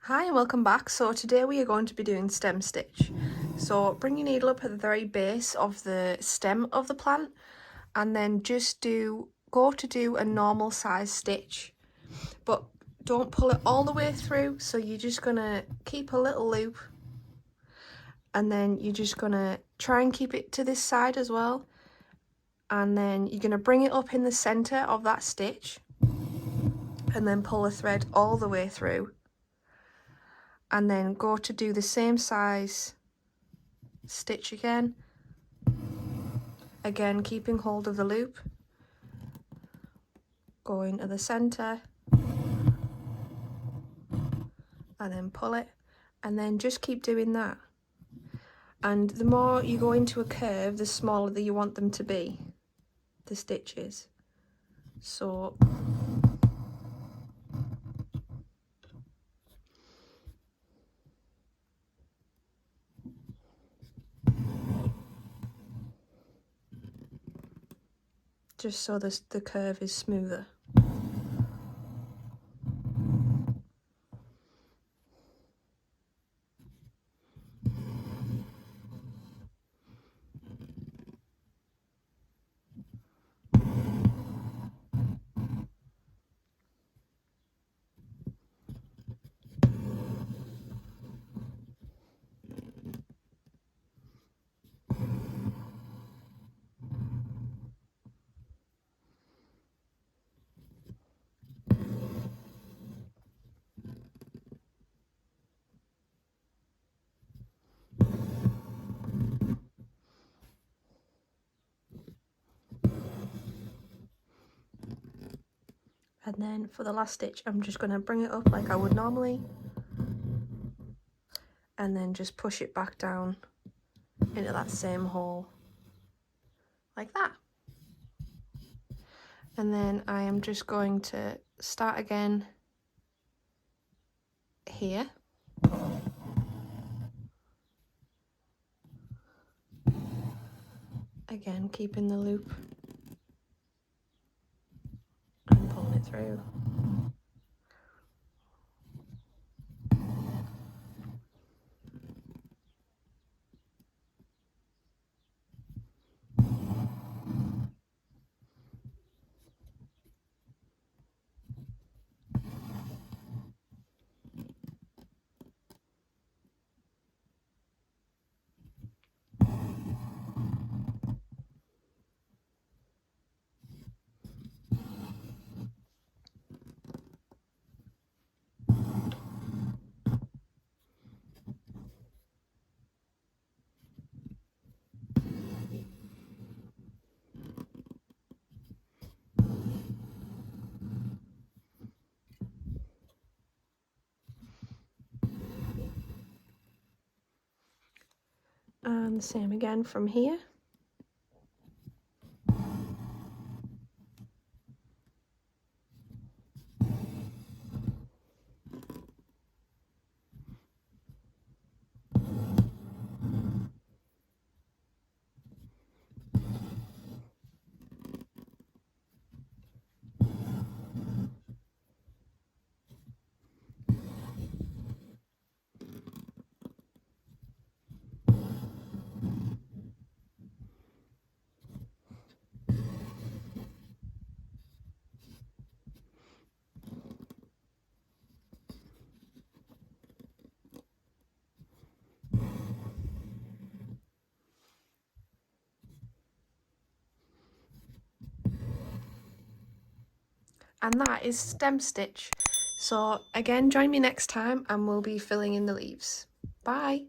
Hi and welcome back. So today we are going to be doing stem stitch. So bring your needle up at the very base of the stem of the plant and then just go to do a normal size stitch, but don't pull it all the way through. So you're just gonna keep a little loop and then you're just gonna try and keep it to this side as well, and then you're gonna bring it up in the center of that stitch and then pull a thread all the way through, and then go to do the same size stitch again keeping hold of the loop, going to the center and then pull it, and then just keep doing that. And the more you go into a curve, the smaller that you want them to be, the stitches. So just so the curve is smoother. And then for the last stitch, I'm just going to bring it up like I would normally, and then just push it back down into that same hole, like that. And then I am just going to start again here. Again, keeping the loop and pulling it through. And the same again from here. And that is stem stitch. So again, join me next time and we'll be filling in the leaves. Bye.